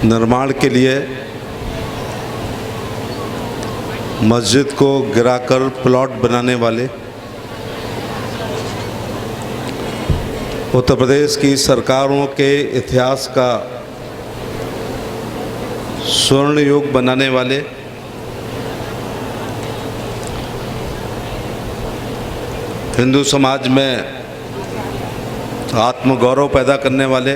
निर्माण के लिए मस्जिद को गिराकर प्लॉट बनाने वाले उत्तर प्रदेश की सरकारों के इतिहास का स्वर्ण युग बनाने वाले हिंदू समाज में आत्मगौरव पैदा करने वाले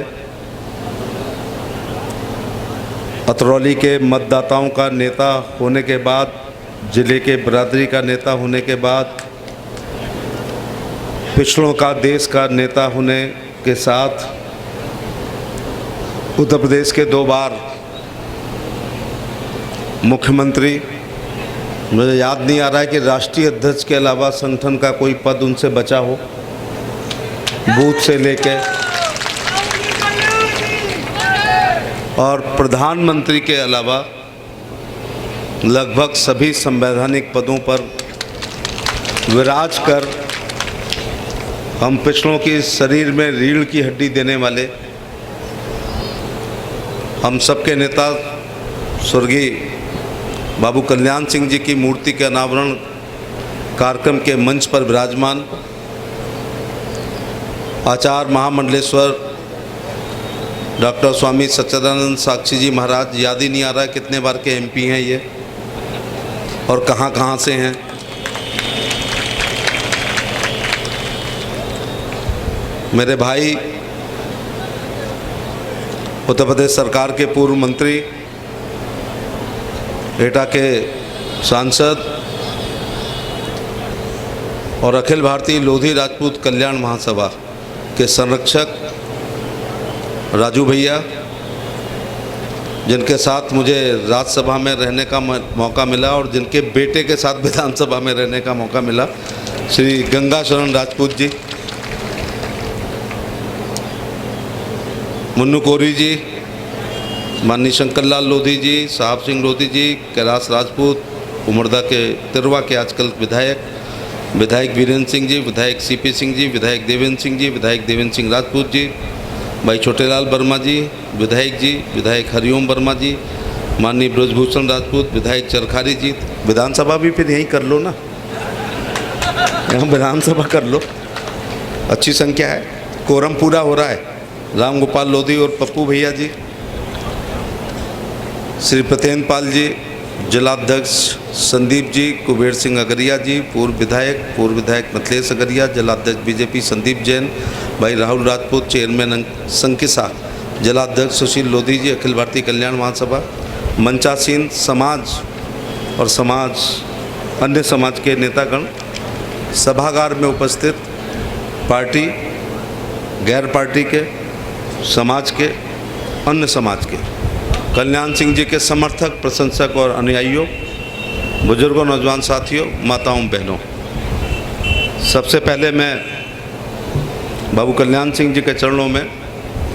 अतरौली के मतदाताओं का नेता होने के बाद, जिले के बिरादरी का नेता होने के बाद, पिछड़ों का देश का नेता होने के साथ उत्तर प्रदेश के 2 बार मुख्यमंत्री, मुझे याद नहीं आ रहा है कि राष्ट्रीय अध्यक्ष के अलावा संगठन का कोई पद उनसे बचा हो, बूथ से लेके और प्रधानमंत्री के अलावा लगभग सभी संवैधानिक पदों पर विराज कर हम पिछड़ों की शरीर में रीढ़ की हड्डी देने वाले हम सबके नेता स्वर्गीय बाबू कल्याण सिंह जी की मूर्ति के अनावरण कार्यक्रम के मंच पर विराजमान आचार्य महामंडलेश्वर डॉक्टर स्वामी सच्चिदानंद साक्षी जी महाराज, याद ही नहीं आ रहा है कितने बार के एमपी हैं ये और कहाँ कहाँ से हैं। मेरे भाई उत्तर प्रदेश सरकार के पूर्व मंत्री, एटा के सांसद और अखिल भारतीय लोधी राजपूत कल्याण महासभा के संरक्षक राजू भैया, जिनके साथ मुझे राज्यसभा में रहने का मौका मिला और जिनके बेटे के साथ विधानसभा में रहने का मौका मिला, श्री गंगा शरण राजपूत जी, मुन्नू कोरी जी, माननीय शंकरलाल लोधी जी, साहब सिंह लोधी जी, कैलाश राजपूत, उमरदा के तिरवा के आजकल विधायक वीरेंद्र सिंह जी, विधायक सीपी सिंह जी, विधायक देवेंद्र सिंह जी, विधायक देवेंद्र सिंह राजपूत जी, भाई छोटेलाल वर्मा जी, विधायक हरिओम वर्मा जी, माननीय ब्रजभूषण राजपूत, विधायक चरखारी जी। विधानसभा भी फिर यहीं कर लो ना, यहाँ विधानसभा कर लो, अच्छी संख्या है, कोरम पूरा हो रहा है। राम गोपाल लोधी और पप्पू भैया जी, श्री प्रतेन पाल जी, जिलाध्यक्ष संदीप जी, कुबेर सिंह अगरिया जी, पूर्व विधायक मिथिलेश अगरिया, जिलाध्यक्ष बीजेपी संदीप जैन, भाई राहुल राजपूत, चेयरमैन संकिसा, जिलाध्यक्ष सुशील लोधी जी, अखिल भारतीय कल्याण महासभा, मंचासीन समाज और अन्य समाज के नेतागण, सभागार में उपस्थित पार्टी, गैर पार्टी के, समाज के, अन्य समाज के, कल्याण सिंह जी के समर्थक, प्रशंसक और अनुयायियों, बुजुर्गों, नौजवान साथियों, माताओं, बहनों, सबसे पहले मैं बाबू कल्याण सिंह जी के चरणों में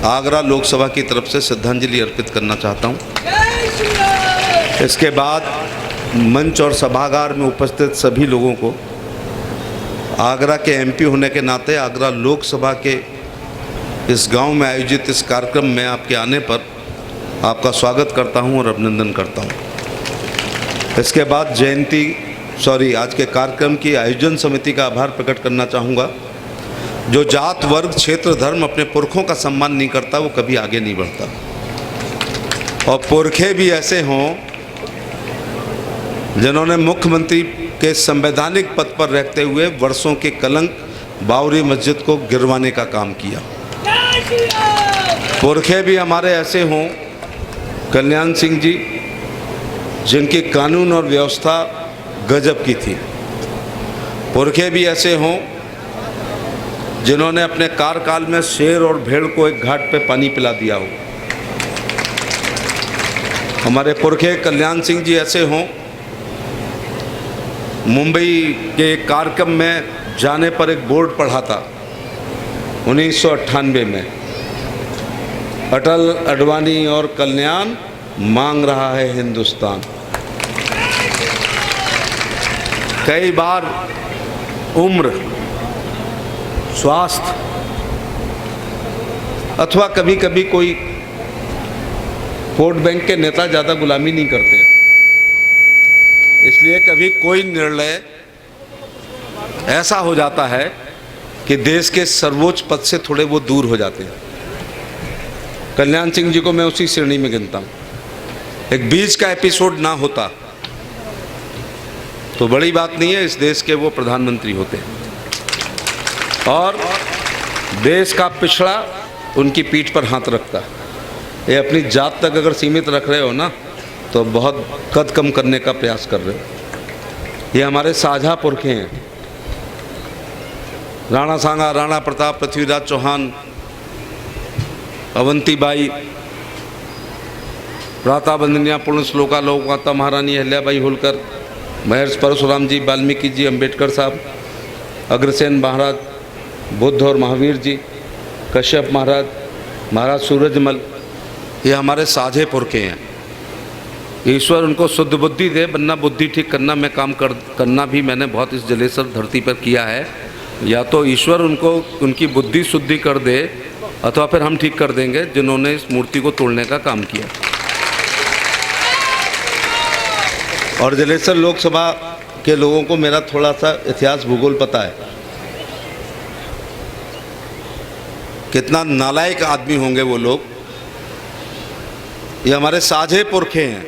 आगरा लोकसभा की तरफ से श्रद्धांजलि अर्पित करना चाहता हूं। इसके बाद मंच और सभागार में उपस्थित सभी लोगों को आगरा के एमपी होने के नाते आगरा लोकसभा के इस गांव में आयोजित इस कार्यक्रम में आपके आने पर आपका स्वागत करता हूं और अभिनंदन करता हूं। इसके बाद आज के कार्यक्रम की आयोजन समिति का आभार प्रकट करना चाहूँगा। जो जात, वर्ग, क्षेत्र, धर्म अपने पुरखों का सम्मान नहीं करता वो कभी आगे नहीं बढ़ता। और पुरखे भी ऐसे हों जिन्होंने मुख्यमंत्री के संवैधानिक पद पर रहते हुए वर्षों के कलंक बावरी मस्जिद को गिरवाने का काम किया। पुरखे भी हमारे ऐसे हों, कल्याण सिंह जी, जिनकी कानून और व्यवस्था गजब की थी। पुरखे भी ऐसे हों जिन्होंने अपने कार्यकाल में शेर और भेड़ को एक घाट पे पानी पिला दिया हो। हमारे पुरखे कल्याण सिंह जी ऐसे हों, मुंबई के एक कार्यक्रम में जाने पर एक बोर्ड पढ़ा था 1998 में, अटल, अडवाणी और कल्याण मांग रहा है हिंदुस्तान। कई बार उम्र, स्वास्थ्य अथवा कभी कभी कोई वोट बैंक के नेता ज़्यादा गुलामी नहीं करते, इसलिए कभी कोई निर्णय ऐसा हो जाता है कि देश के सर्वोच्च पद से थोड़े वो दूर हो जाते हैं। कल्याण सिंह जी को मैं उसी श्रेणी में गिनता हूँ। एक बीच का एपिसोड ना होता तो बड़ी बात नहीं है, इस देश के वो प्रधानमंत्री होते हैं और देश का पिछड़ा उनकी पीठ पर हाथ रखता। ये अपनी जात तक अगर सीमित रख रहे हो ना तो बहुत कद कम करने का प्रयास कर रहे हो। ये हमारे साझा पुरखे हैं, राणा सांगा, राणा प्रताप, पृथ्वीराज चौहान, अवंतीबाई, प्राता बंदनिया, पूर्ण श्लोका, लोक माता महारानी अहिल्याबाई होलकर, महर्षि परशुराम जी, वाल्मीकि जी, अंबेडकर साहब, अग्रसेन महाराज, बुद्ध और महावीर जी, कश्यप महाराज, महाराज सूरजमल, ये हमारे साझे पुरखे हैं। ईश्वर उनको शुद्ध बुद्धि दे, वरना बुद्धि ठीक करना में काम करना भी मैंने बहुत इस जलेसर धरती पर किया है। या तो ईश्वर उनको उनकी बुद्धि शुद्धि कर दे अथवा फिर हम ठीक कर देंगे जिन्होंने इस मूर्ति को तोड़ने का काम किया। और जलेसर लोकसभा के लोगों को मेरा थोड़ा सा इतिहास भूगोल पता है, कितना नालायक आदमी होंगे वो लोग। ये हमारे साझे पुरखे हैं,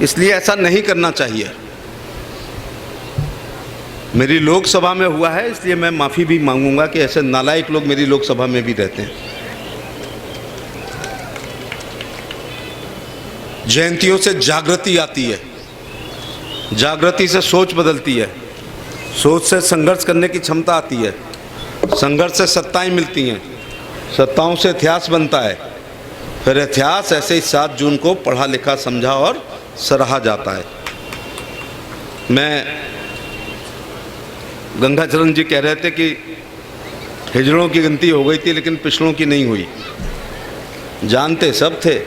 इसलिए ऐसा नहीं करना चाहिए। मेरी लोकसभा में हुआ है, इसलिए मैं माफ़ी भी मांगूंगा कि ऐसे नालायक लोग मेरी लोकसभा में भी रहते हैं। जयंतियों से जागृति आती है, जागृति से सोच बदलती है, सोच से संघर्ष करने की क्षमता आती है, संघर्ष से सत्ताएं मिलती हैं, सत्ताओं से इतिहास बनता है, फिर इतिहास ऐसे ही 7 जून को पढ़ा लिखा समझा और सराहा जाता है। मैं गंगाचरण जी कह रहे थे कि हिजड़ों की गिनती हो गई थी लेकिन पिछड़ों की नहीं हुई। जानते सब थे,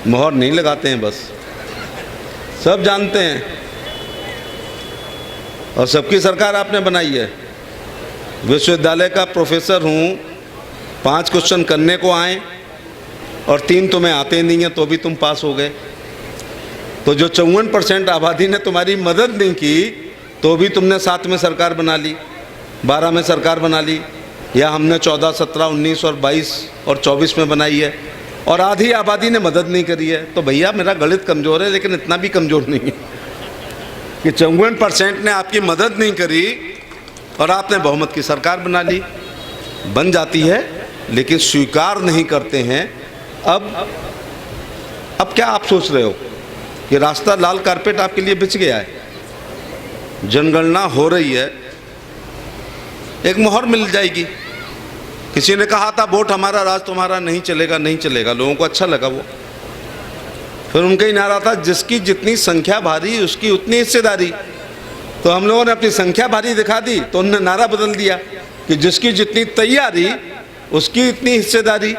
मोहर नहीं लगाते हैं, बस सब जानते हैं। और सबकी सरकार आपने बनाई है। विश्वविद्यालय का प्रोफेसर हूँ, 5 क्वेश्चन करने को आए और 3 तुम्हें आते नहीं हैं तो भी तुम पास हो गए। तो जो 54% आबादी ने तुम्हारी मदद नहीं की तो भी तुमने 7 में सरकार बना ली, 12 में सरकार बना ली, या हमने 14, 17, 19 और 22 और 24 में बनाई है, और आधी आबादी ने मदद नहीं करी है। तो भैया मेरा गणित कमज़ोर है लेकिन इतना भी कमज़ोर नहीं है कि 54% ने आपकी मदद नहीं करी और आपने बहुमत की सरकार बना ली। बन जाती है लेकिन स्वीकार नहीं करते हैं। अब क्या आप सोच रहे हो कि रास्ता लाल कारपेट आपके लिए बिछ गया है? जनगणना हो रही है, एक मोहर मिल जाएगी। किसी ने कहा था वोट हमारा राज तुम्हारा, नहीं चलेगा, नहीं चलेगा। लोगों को अच्छा लगा वो। फिर उनका ही नारा था जिसकी जितनी संख्या भारी उसकी उतनी हिस्सेदारी। तो हम लोगों ने अपनी संख्या भारी दिखा दी तो उन्होंने नारा बदल दिया कि जिसकी जितनी तैयारी उसकी इतनी हिस्सेदारी।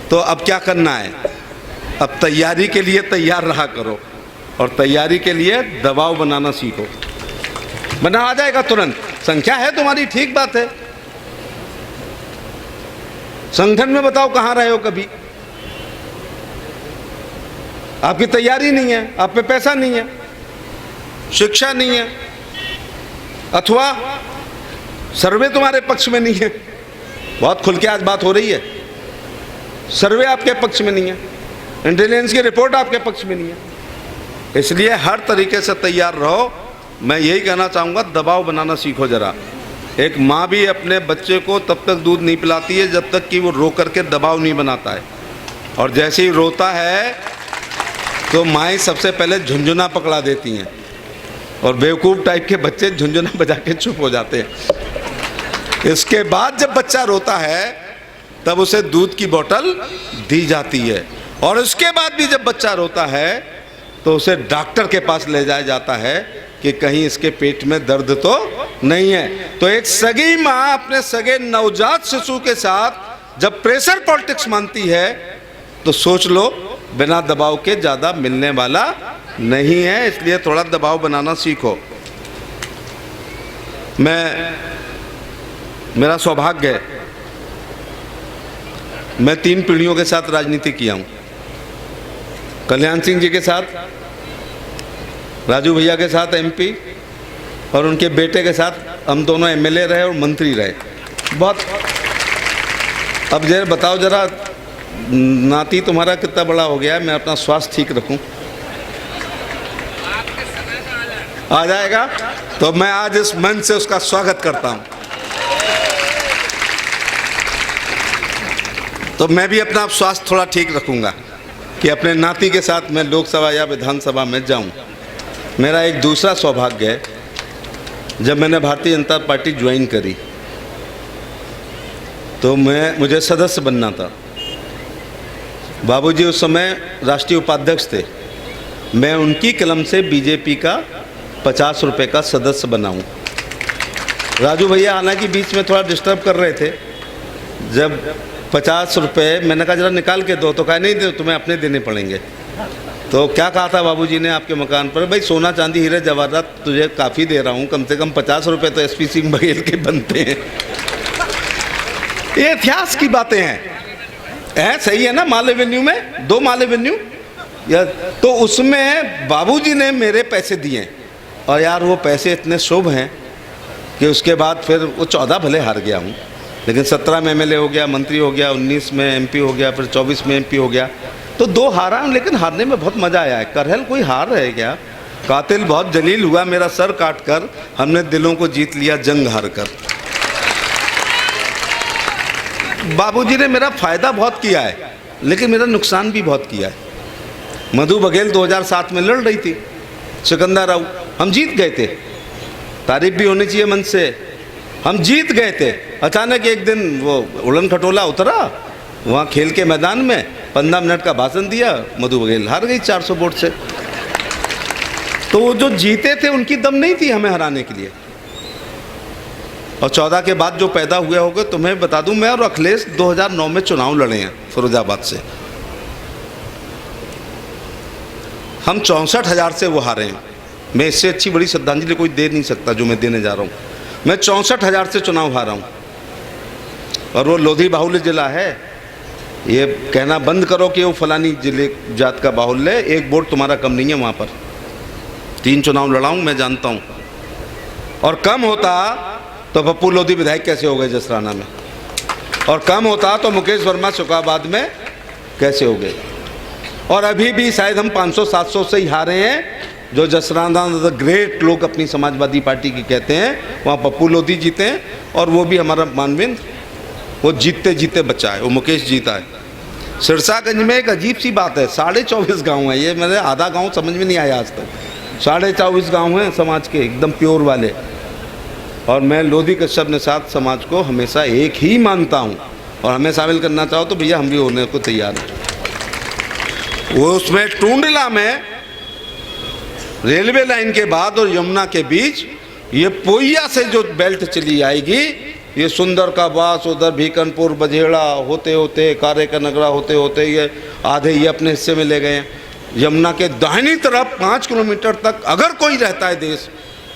तो अब क्या करना है? अब तैयारी के लिए तैयार रहा करो और तैयारी के लिए दबाव बनाना सीखो। बना आ जाएगा तुरंत। संख्या है तुम्हारी, ठीक बात है। संगठन में बताओ कहाँ रहे हो कभी? आपकी तैयारी नहीं है, आप पे पैसा नहीं है, शिक्षा नहीं है, अथवा सर्वे तुम्हारे पक्ष में नहीं है। बहुत खुल के आज बात हो रही है। सर्वे आपके पक्ष में नहीं है, इंटेलिजेंस की रिपोर्ट आपके पक्ष में नहीं है। इसलिए हर तरीके से तैयार रहो। मैं यही कहना चाहूँगा, दबाव बनाना सीखो जरा। एक माँ भी अपने बच्चे को तब तक दूध नहीं पिलाती है जब तक कि वो रो करके दबाव नहीं बनाता है, और जैसे ही रोता है तो माएँ सबसे पहले झुंझुना पकड़ा देती हैं और बेवकूफ़ टाइप के बच्चे झुंझुना बजा के चुप हो जाते हैं। इसके बाद जब बच्चा रोता है तब उसे दूध की बोतल दी जाती है, और उसके बाद भी जब बच्चा रोता है तो उसे डॉक्टर के पास ले जाया जाता है कि कहीं इसके पेट में दर्द तो नहीं है। तो एक सगी माँ अपने सगे नवजात शिशु के साथ जब प्रेशर पॉलिटिक्स मानती है तो सोच लो बिना दबाव के ज़्यादा मिलने वाला नहीं है। इसलिए थोड़ा दबाव बनाना सीखो। मेरा सौभाग्य है मैं 3 पीढ़ियों के साथ राजनीति किया हूँ। कल्याण सिंह जी के साथ, राजू भैया के साथ एमपी, और उनके बेटे के साथ हम दोनों एमएलए रहे और मंत्री रहे। बहुत। अब जरा बताओ, जरा नाती तुम्हारा कितना बड़ा हो गया है, मैं अपना स्वास्थ्य ठीक रखूं। आ जाएगा तो मैं आज इस मंच से उसका स्वागत करता हूं। तो मैं भी अपना स्वास्थ्य थोड़ा ठीक रखूंगा कि अपने नाती के साथ मैं लोकसभा या विधानसभा में जाऊं। मेरा एक दूसरा सौभाग्य है, जब मैंने भारतीय जनता पार्टी ज्वाइन करी तो मुझे सदस्य बनना था। बाबूजी उस समय राष्ट्रीय उपाध्यक्ष थे। मैं उनकी कलम से बीजेपी का 50 रुपये का सदस्य बनाऊं। राजू भैया हालांकि बीच में थोड़ा डिस्टर्ब कर रहे थे। जब 50 रुपये मैंने कहा जरा निकाल के दो, तो कहा नहीं दे, तुम्हें अपने देने पड़ेंगे। तो क्या कहा था बाबूजी ने आपके मकान पर, भाई सोना चांदी हीरे जवाहरात तुझे काफ़ी दे रहा हूँ, कम से कम 50 रुपये तो एसपी सिंह बघेल के बनते हैं। ये इतिहास की बातें हैं। सही है ना, माल एवेन्यू में 2 माल एवेन्यू, तो उसमें बाबूजी ने मेरे पैसे दिए। और यार वो पैसे इतने शुभ हैं कि उसके बाद फिर वो 14 भले हार गया हूँ, लेकिन 17 में एमएलए हो गया, मंत्री हो गया, 19 में एमपी हो गया, फिर 24 में एमपी हो गया। तो 2 हारा, लेकिन हारने में बहुत मज़ा आया है। करहल कोई हार है क्या? कातिल बहुत जलील हुआ, मेरा सर काट कर हमने दिलों को जीत लिया जंग हार कर। बाबूजी ने मेरा फ़ायदा बहुत किया है, लेकिन मेरा नुकसान भी बहुत किया है। मधु बघेल 2007 में लड़ रही थी, सिकंदर राव, हम जीत गए थे। तारीफ भी होनी चाहिए मन से, हम जीत गए थे। अचानक एक दिन वो उड़न खटोला उतरा वहाँ खेल के मैदान में, 15 मिनट का भाषण दिया, मधु बघेल हार गई 400 वोट से। तो वो जो जीते थे उनकी दम नहीं थी हमें हराने के लिए। और 14 के बाद जो पैदा हुए होंगे, तुम्हें बता दूं, मैं और अखिलेश 2009 में चुनाव लड़े हैं फिरोजाबाद से। हम 64,000 से वो हारे हैं। मैं इससे अच्छी बड़ी श्रद्धांजलि कोई दे नहीं सकता जो मैं देने जा रहा हूँ। मैं 64,000 से चुनाव हारा हूँ। और वो लोधी बाहुल्य जिला है, ये कहना बंद करो कि वो फलानी जिले जात का बाहुल्य है। 1 वोट तुम्हारा कम नहीं है वहाँ पर। 3 चुनाव लड़ा हूँ, मैं जानता हूँ। और कम होता तो पप्पू लोधी विधायक कैसे हो गए जसराना में, और कम होता तो मुकेश वर्मा शुकाबाद में कैसे हो गए। और अभी भी शायद हम 500-700 से ही हारे हैं। जो जसराना द ग्रेट लोग अपनी समाजवादी पार्टी की कहते हैं, वहाँ पप्पू लोधी जीते हैं, और वो भी हमारा मानवेंद्र, वो जीतते जीते बचा है, वो मुकेश जीता है। सिरसागंज में एक अजीब सी बात है, 24.5 गाँव है। ये मेरे आधा गाँव समझ में नहीं आया आज तक। 24.5 गाँव हैं समाज के, एकदम प्योर वाले। और मैं लोधी कश्यप निषाद समाज को हमेशा एक ही मानता हूँ, और हमें शामिल करना चाहो तो भैया हम भी होने को तैयार हैं। वो उसमें टूंडला में रेलवे लाइन के बाद और यमुना के बीच ये पोइया से जो बेल्ट चली आएगी, ये सुंदर का बास, उधर भीकनपुर, बझेड़ा होते होते, कारे का नगरा होते होते ये आधे ये अपने हिस्से में ले गए। यमुना के दाहिनी तरफ 5 किलोमीटर तक अगर कोई रहता है देश,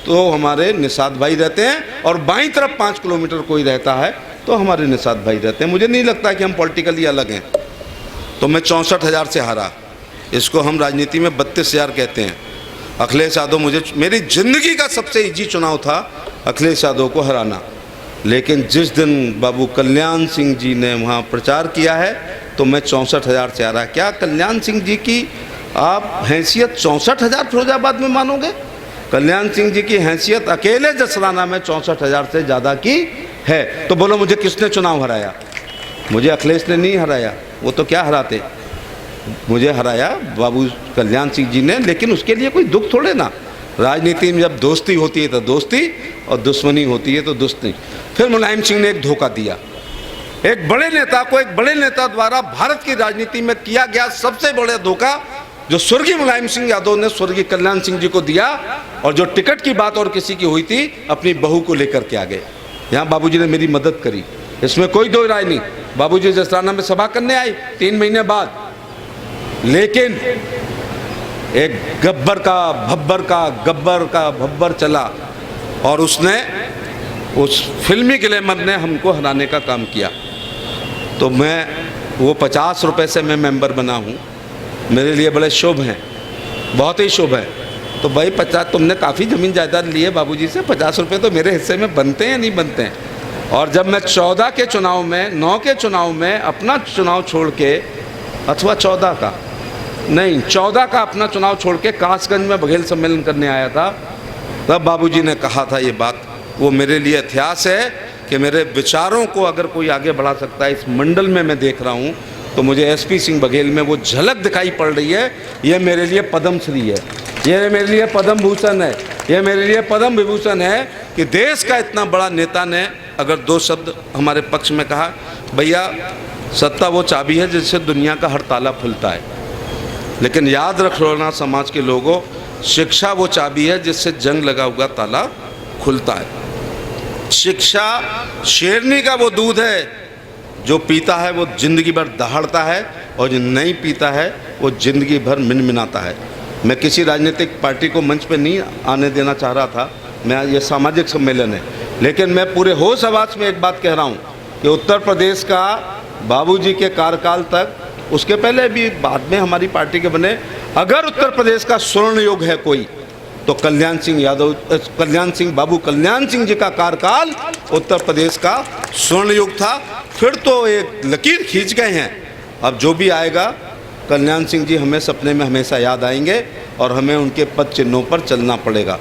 तो हमारे निषाद भाई रहते हैं, और बाईं तरफ 5 किलोमीटर कोई रहता है तो हमारे निषाद भाई रहते हैं। मुझे नहीं लगता कि हम पॉलिटिकली अलग हैं। तो मैं 64,000 से हारा। इसको हम राजनीति में 32,000 कहते हैं। अखिलेश यादव, मेरी ज़िंदगी का सबसे इजी चुनाव था अखिलेश यादव को हराना। लेकिन जिस दिन बाबू कल्याण सिंह जी ने वहाँ प्रचार किया है, तो मैं 64,000 से हारा। क्या कल्याण सिंह जी की आप हैसियत 64,000 फिरोजाबाद में मानोगे? कल्याण सिंह जी की हैसियत अकेले जसराना में 64,000 से ज़्यादा की है। तो बोलो मुझे किसने चुनाव हराया? मुझे अखिलेश ने नहीं हराया, वो तो क्या हराते, मुझे हराया बाबू कल्याण सिंह जी ने। लेकिन उसके लिए कोई दुख थोड़े ना। राजनीति में जब दोस्ती होती है तो दोस्ती, और दुश्मनी होती है तो दुश्मनी। फिर मुलायम सिंह ने एक धोखा दिया। एक बड़े नेता को, एक बड़े नेता द्वारा भारत की राजनीति में किया गया सबसे बड़ा धोखा जो स्वर्गीय मुलायम सिंह यादव ने स्वर्गीय कल्याण सिंह जी को दिया। और जो टिकट की बात और किसी की हुई थी, अपनी बहू को लेकर के आ गए। यहाँ बाबूजी ने मेरी मदद करी, इसमें कोई दो राय नहीं। बाबूजी जसराना में सभा करने आई 3 महीने बाद, लेकिन एक गब्बर का भब्बर चला, और उसने, उस फिल्मी ग्लैमर ने हमको हराने का काम किया। तो मैं वो 50 रुपये से मैं मेंबर बना हूँ, मेरे लिए बड़े शुभ हैं, बहुत ही शुभ है। तो भाई 50, तुमने काफ़ी ज़मीन जायदाद ली है बाबूजी से, 50 रुपये तो मेरे हिस्से में बनते हैं या नहीं बनते हैं। और जब मैं 14 के चुनाव में, 9 के चुनाव में अपना चुनाव छोड़ के, अथवा 14 का नहीं, 14 का अपना चुनाव छोड़ के कासगंज में बघेल सम्मेलन करने आया था, तब बाबूजी ने कहा था ये बात। वो मेरे लिए इतिहास है कि मेरे विचारों को अगर कोई आगे बढ़ा सकता है, इस मंडल में मैं देख रहा हूँ तो मुझे एसपी सिंह बघेल में वो झलक दिखाई पड़ रही है। ये मेरे लिए पद्म श्री है, ये मेरे लिए पद्म भूषण है, ये मेरे लिए पद्म विभूषण है कि देश का इतना बड़ा नेता ने अगर 2 शब्द हमारे पक्ष में कहा, भैया सत्ता वो चाबी है जिससे दुनिया का हर ताला खुलता है, लेकिन याद रखना समाज के लोगों, शिक्षा वो चाबी है जिससे जंग लगा हुआ ताला खुलता है। शिक्षा शेरनी का वो दूध है, जो पीता है वो जिंदगी भर दहाड़ता है, और जो नहीं पीता है वो जिंदगी भर मिनमिनाता है। मैं किसी राजनीतिक पार्टी को मंच पे नहीं आने देना चाह रहा था, मैं ये सामाजिक सम्मेलन है, लेकिन मैं पूरे होश आवाज़ में एक बात कह रहा हूँ कि उत्तर प्रदेश का बाबूजी के कार्यकाल तक, उसके पहले भी बाद में हमारी पार्टी के बने, अगर उत्तर प्रदेश का स्वर्ण युग है कोई तो कल्याण सिंह बाबू कल्याण सिंह जी का कार्यकाल उत्तर प्रदेश का स्वर्ण युग था। फिर तो एक लकीर खींच गए हैं। अब जो भी आएगा, कल्याण सिंह जी हमें सपने में हमेशा याद आएंगे और हमें उनके पद चिन्हों पर चलना पड़ेगा।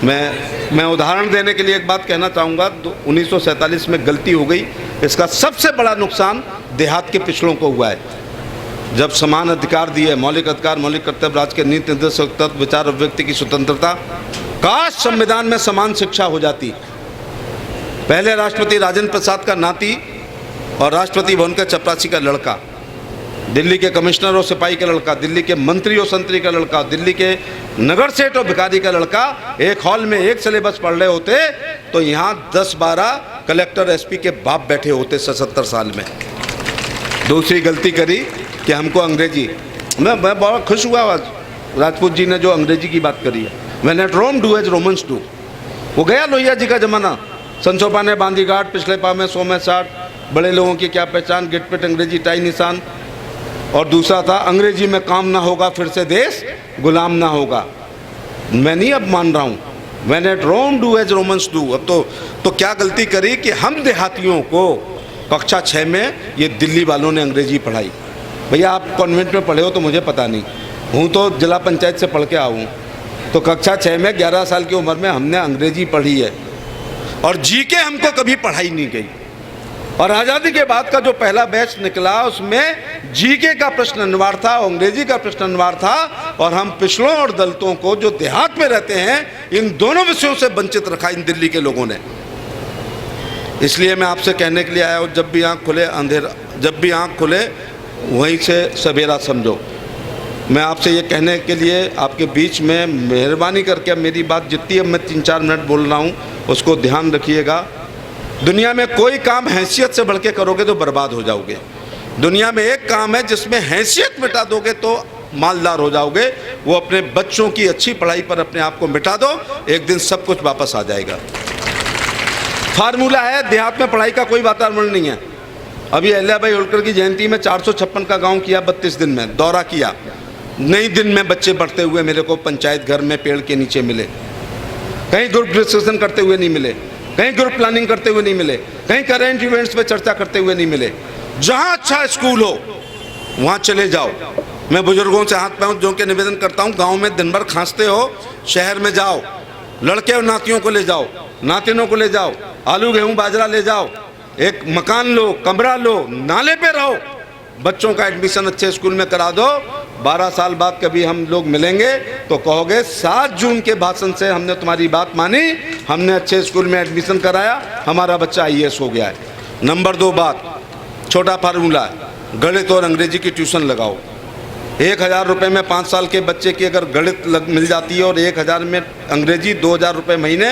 मैं उदाहरण देने के लिए एक बात कहना चाहूँगा, 1947 में गलती हो गई, इसका सबसे बड़ा नुकसान देहात के पिछड़ों को हुआ है। जब समान अधिकार दिए, मौलिक अधिकार, मौलिक कर्तव्य, राज्य के नीति निर्देशक तत्व, विचार अभिव्यक्ति की स्वतंत्रता, काश संविधान में समान शिक्षा हो जाती। पहले राष्ट्रपति राजेंद्र प्रसाद का नाती और राष्ट्रपति भवन के चपरासी का लड़का, दिल्ली के कमिश्नर और सिपाही का लड़का, दिल्ली के मंत्री और संतरी का लड़का, दिल्ली के नगर सेठ और भिखारी का लड़का एक हॉल में एक सिलेबस पढ़ रहे होते तो यहाँ 10-12 कलेक्टर एसपी के बाप बैठे होते 77 साल में। दूसरी गलती करी कि हमको अंग्रेजी, मैं बहुत खुश हुआ आज राजपूत जी ने जो अंग्रेजी की बात करी है। When at Rome do as Romans do, वो गया लोहिया जी का जमाना, संचोपा ने बांधी घाट, पिछले पाव में 100 में 60, बड़े लोगों की क्या पहचान, गिट पिट अंग्रेजी टाई निशान, और दूसरा था अंग्रेजी में काम ना होगा फिर से देश गुलाम ना होगा। मैं नहीं अब मान रहा हूँ, when at Rome do as Romans do. अब तो क्या गलती करी कि हम देहातियों को कक्षा 6 में ये दिल्ली वालों ने अंग्रेजी पढ़ाई। भैया आप कॉन्वेंट में पढ़े हो तो मुझे पता नहीं, हूँ तो जिला पंचायत से पढ़ के आऊँ, तो कक्षा 6 में 11 साल की उम्र में हमने अंग्रेजी पढ़ी है, और जीके हमको कभी पढ़ाई नहीं गई। और आज़ादी के बाद का जो पहला बैच निकला उसमें जीके का प्रश्न अनिवार्य था, अंग्रेजी का प्रश्न अनिवार्य था, और हम पिछड़ों और दलितों को जो देहात में रहते हैं इन दोनों विषयों से वंचित रखा इन दिल्ली के लोगों ने। इसलिए मैं आपसे कहने के लिए आया हूँ, जब भी आँख खुले अंधेरा, जब भी आँख खुले वहीं से सवेरा समझो। मैं आपसे ये कहने के लिए आपके बीच में मेहरबानी करके, अब मेरी बात जितनी अब मैं 3-4 मिनट बोल रहा हूँ उसको ध्यान रखिएगा। दुनिया में कोई काम हैसियत से बढ़ के करोगे तो बर्बाद हो जाओगे। दुनिया में एक काम है जिसमें हैसियत मिटा दोगे तो मालदार हो जाओगे, वो अपने बच्चों की अच्छी पढ़ाई पर अपने आप को मिटा दो, एक दिन सब कुछ वापस आ जाएगा। फार्मूला है, देहात में पढ़ाई का कोई वातावरण नहीं है। अभी अहिल्याबाई होलकर की जयंती में 456 का गांव किया 32 दिन में, दौरा किया, नई दिन में बच्चे बढ़ते हुए मेरे को पंचायत घर में पेड़ के नीचे मिले, कहीं ग्रुप डिस्कशन करते हुए नहीं मिले, कहीं ग्रुप प्लानिंग करते हुए नहीं मिले, कहीं करेंट इवेंट्स पे चर्चा करते हुए नहीं मिले। जहाँ अच्छा स्कूल हो वहाँ चले जाओ। मैं बुजुर्गों से हाथ पांव जोड़ के निवेदन करता हूँ, गाँव में दिन भर खांसते हो, शहर में जाओ, लड़के और नातियों को ले जाओ, नातिनों को ले जाओ, आलू गेहूँ बाजरा ले जाओ, एक मकान लो, कमरा लो, नाले पे रहो, बच्चों का एडमिशन अच्छे स्कूल में करा दो। 12 साल बाद कभी हम लोग मिलेंगे तो कहोगे 7 जून के भाषण से हमने तुम्हारी बात मानी, हमने अच्छे स्कूल में एडमिशन कराया, हमारा बच्चा IAS हो गया है। नंबर 2 बात, छोटा फार्मूला, गणित और अंग्रेजी की ट्यूशन लगाओ। 1000 रुपये में 5 साल के बच्चे की अगर गणित मिल जाती है और 1000 में अंग्रेजी, 2000 रुपये महीने,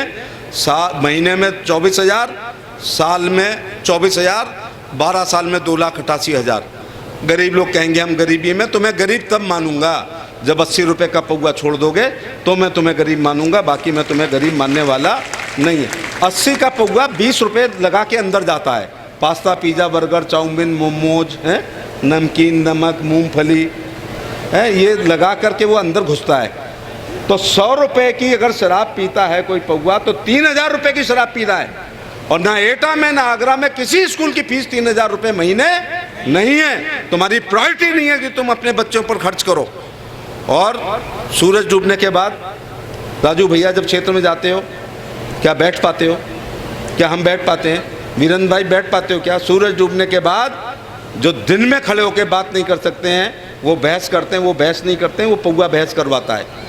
महीने में 24,000, साल में 24,000, 12 साल में 2,88,000। गरीब लोग कहेंगे हम गरीबी में, तो मैं गरीब तब मानूंगा जब 80 रुपये का पौवा छोड़ दोगे तो मैं तुम्हें गरीब मानूंगा, बाकी मैं तुम्हें गरीब मानने वाला नहीं है। 80 का पौवा 20 रुपये लगा के अंदर जाता है, pasta, pizza, burger, chowmein, momos हैं, नमकीन, नमक, मूंगफली है, ये लगा करके वो अंदर घुसता है। तो 100 रुपये की अगर शराब पीता है कोई पौवा, तो 3000 रुपये की शराब पी रहा है। और ना एटा में ना आगरा में किसी स्कूल की फीस 3000 रुपये महीने नहीं है। तुम्हारी प्रायोरिटी नहीं है कि तुम अपने बच्चों पर खर्च करो। और सूरज डूबने के बाद राजू भैया जब क्षेत्र में जाते हो, क्या बैठ पाते हो? क्या हम बैठ पाते हैं? वीरेंद्र भाई बैठ पाते हो क्या? सूरज डूबने के बाद जो दिन में खड़े होकर बात नहीं कर सकते हैं, वो बहस करते हैं। वो बहस नहीं करते हैं, वो पौवा बहस करवाता है।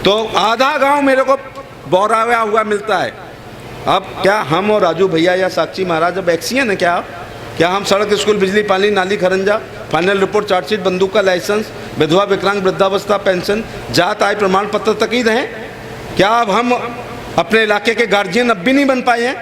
तो आधा गांव मेरे को बौराया हुआ मिलता है। अब क्या हम और राजू भैया या साक्षी महाराज अब एक्सियन है क्या हम सड़क, स्कूल, बिजली, पानी, नाली, खरंजा, फाइनल रिपोर्ट, चार्जशीट, बंदूक का लाइसेंस, विधवा, विकलांग, वृद्धावस्था पेंशन, जात, आय प्रमाण पत्र तक ही रहें? क्या अब हम अपने इलाके के गार्जियन अब भी नहीं बन पाए हैं?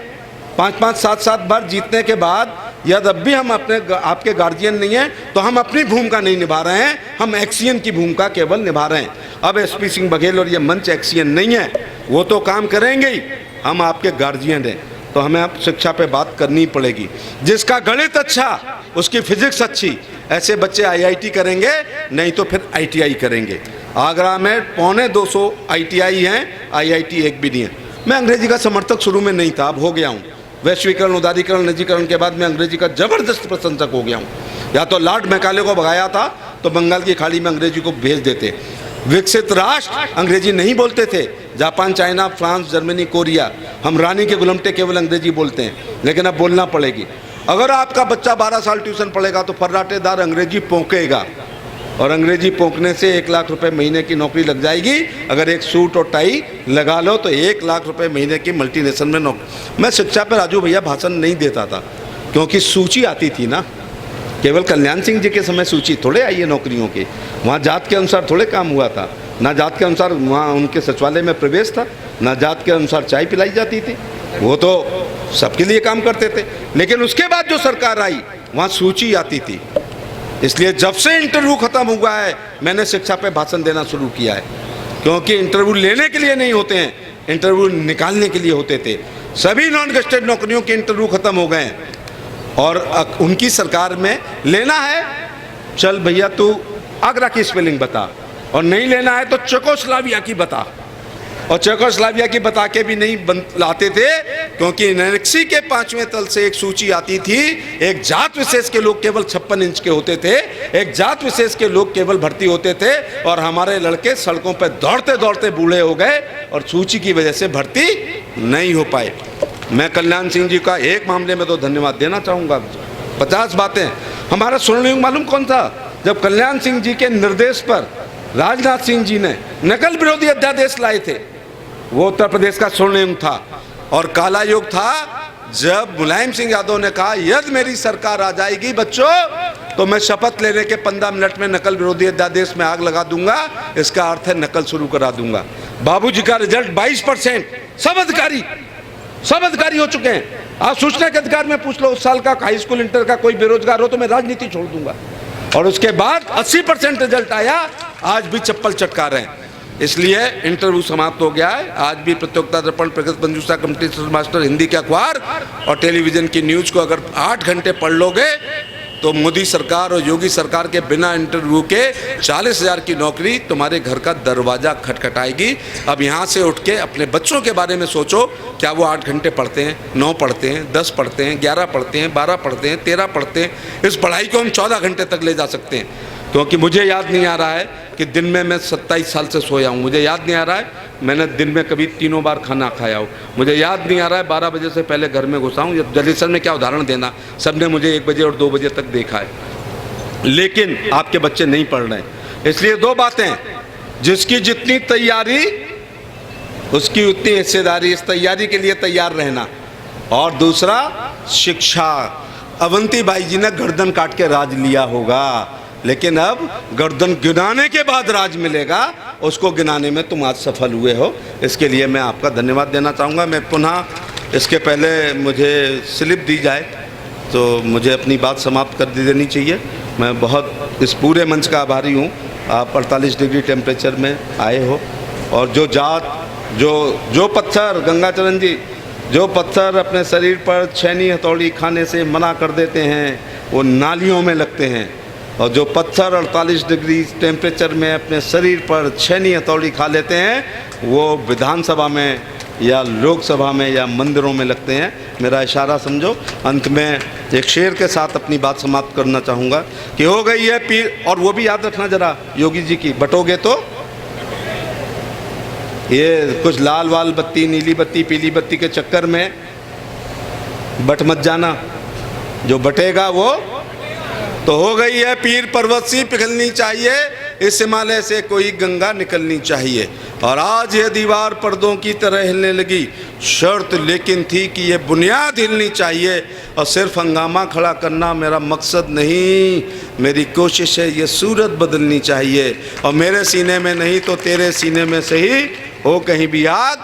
5-5, 7-7 बार जीतने के बाद यदि अब भी हम आपके गार्जियन नहीं हैं, तो हम अपनी भूमिका नहीं निभा रहे हैं, हम एक्सियन की भूमिका केवल निभा रहे हैं। अब एसपी सिंह बघेल और ये मंच एक्सियन नहीं है, वो तो काम करेंगे ही, हम आपके गार्जियन हैं। तो हमें अब शिक्षा पे बात करनी पड़ेगी। जिसका गणित अच्छा, उसकी फिजिक्स अच्छी, ऐसे बच्चे IIT करेंगे, नहीं तो फिर ITI करेंगे। आगरा में 225 ITI हैं, IIT एक भी नहीं है। मैं अंग्रेजी का समर्थक शुरू में नहीं था, अब हो गया हूँ। वैश्वीकरण, उदारीकरण, निजीकरण के बाद मैं अंग्रेजी का जबरदस्त प्रशंसक हो गया हूँ। या तो लॉर्ड मैकाले को भगाया था तो बंगाल की खाड़ी में अंग्रेजी को भेज देते। विकसित राष्ट्र अंग्रेजी नहीं बोलते थे, Japan, China, France, Germany, Korea. हम रानी के गुलमटे केवल अंग्रेजी बोलते हैं, लेकिन अब बोलना पड़ेगी। अगर आपका बच्चा 12 साल ट्यूशन पढ़ेगा तो फर्राटेदार अंग्रेजी पोंकेगा, और अंग्रेजी पोंकने से 1 लाख रुपए महीने की नौकरी लग जाएगी। अगर एक सूट और टाई लगा लो तो 1 लाख रुपए महीने की मल्टीनेशनल में नौकरी। मैं शिक्षा पे राजू भैया भाषण नहीं देता था, क्योंकि सूची आती थी ना। केवल कल्याण सिंह जी के समय सूची थोड़े आई है नौकरियों की। वहाँ जात के अनुसार थोड़े काम हुआ था, ना जात के अनुसार वहाँ उनके सचिवालय में प्रवेश था, ना जात के अनुसार चाय पिलाई जाती थी। वो तो सबके लिए काम करते थे। लेकिन उसके बाद जो सरकार आई, वहाँ सूची आती थी। इसलिए जब से इंटरव्यू खत्म हुआ है, मैंने शिक्षा पे भाषण देना शुरू किया है। क्योंकि इंटरव्यू लेने के लिए नहीं होते हैं, इंटरव्यू निकालने के लिए होते थे। सभी नॉन गेस्टेड नौकरियों के इंटरव्यू खत्म हो गए हैं, और उनकी सरकार में लेना है, चल भैया तू आगरा की स्पेलिंग बता, और नहीं लेना है तो चेकोस्लाविया की बता। और चेकोस्लाविया की बता के भी नहीं लाते थे, क्योंकि एनेक्सी के 5वें तल से एक सूची आती थी। एक जात विशेष के लोग केवल 56 इंच के होते थे, एक जात विशेष के लोग केवल भर्ती होते थे, और हमारे लड़के सड़कों पर दौड़ते दौड़ते बूढ़े हो गए और सूची की वजह से भर्ती नहीं हो पाए। मैं कल्याण सिंह जी का एक मामले में तो धन्यवाद देना चाहूँगा। 50 बातें। हमारा स्वर्णयुग मालूम कौन था? जब कल्याण सिंह जी के निर्देश पर राजनाथ सिंह जी ने नकल विरोधी अध्यादेश लाए थे, वो उत्तर प्रदेश का स्वर्णयुग था। और काला युग था जब मुलायम सिंह यादव ने कहा, यदि मेरी सरकार आ जाएगी बच्चों, तो मैं शपथ लेने के 15 मिनट में नकल विरोधी अध्यादेश में आग लगा दूंगा। इसका अर्थ है नकल शुरू करा दूंगा। बाबूजी का रिजल्ट 22%। सब अधिकारी हो चुके हैं। आप सूचना के अधिकार में पूछ लो, उस साल का हाई स्कूल इंटर का कोई बेरोजगार हो तो मैं राजनीति छोड़ दूंगा। और उसके बाद 80% रिजल्ट आया, आज भी चप्पल चटका रहे हैं। इसलिए इंटरव्यू समाप्त हो गया है। आज भी प्रतियोगिता दर्पण, प्रगति मंजूषा, कम्पिटिशन मास्टर, हिंदी के अखबार और टेलीविजन की न्यूज़ को अगर 8 घंटे पढ़ लोगे तो मोदी सरकार और योगी सरकार के बिना इंटरव्यू के 40,000 की नौकरी तुम्हारे घर का दरवाज़ा खटखटाएगी। अब यहाँ से उठ के अपने बच्चों के बारे में सोचो, क्या वो 8 घंटे पढ़ते हैं, 9 पढ़ते हैं, 10 पढ़ते हैं, 11 पढ़ते हैं, 12 पढ़ते हैं, 13 पढ़ते हैं? इस पढ़ाई को हम 14 घंटे तक ले जा सकते हैं। क्योंकि मुझे याद नहीं आ रहा है कि दिन में मैं 27 साल से सोया हूँ। मुझे याद नहीं आ रहा है मैंने दिन में कभी 3 बार खाना खाया हो। मुझे याद नहीं आ रहा है 12 बजे से पहले घर में घुसा हूँ। जलीसन में क्या उदाहरण देना, सबने मुझे 1 बजे और 2 बजे तक देखा है। लेकिन आपके बच्चे नहीं पढ़ रहे हैं। इसलिए 2 बातें, जिसकी जितनी तैयारी उसकी उतनी हिस्सेदारी। इस तैयारी के लिए तैयार रहना। और दूसरा, शिक्षा। अवंती बाई जी ने गर्दन काट के राज लिया होगा, लेकिन अब गर्दन गिनाने के बाद राज मिलेगा। उसको गिनाने में तुम आज सफल हुए हो, इसके लिए मैं आपका धन्यवाद देना चाहूँगा। मैं पुनः, इसके पहले मुझे स्लिप दी जाए तो मुझे अपनी बात समाप्त कर देनी चाहिए। मैं बहुत इस पूरे मंच का आभारी हूँ। आप 48 डिग्री टेम्परेचर में आए हो, और जो जात, जो पत्थर, गंगाचरण जी, जो पत्थर अपने शरीर पर छेनी हथौड़ी खाने से मना कर देते हैं, वो नालियों में लगते हैं, और जो पत्थर 48 डिग्री टेम्परेचर में अपने शरीर पर छेनी हथौड़ी खा लेते हैं वो विधानसभा में या लोकसभा में या मंदिरों में लगते हैं। मेरा इशारा समझो। अंत में एक शेर के साथ अपनी बात समाप्त करना चाहूँगा कि हो गई है पीर, और वो भी याद रखना जरा योगी जी की, बटोगे तो ये कुछ लाल वाल बत्ती, नीली बत्ती, पीली बत्ती के चक्कर में बट मत जाना, जो बटेगा वो तो हो गई है पीर पर्वत सी पिघलनी चाहिए, इस हिमालय से कोई गंगा निकलनी चाहिए। और आज ये दीवार पर्दों की तरह हिलने लगी, शर्त लेकिन थी कि ये बुनियाद हिलनी चाहिए। और सिर्फ हंगामा खड़ा करना मेरा मकसद नहीं, मेरी कोशिश है ये सूरत बदलनी चाहिए। और मेरे सीने में नहीं तो तेरे सीने में से ही हो कहीं भी आग,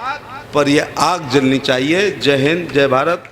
पर ये आग जलनी चाहिए। जय हिंद, जय भारत।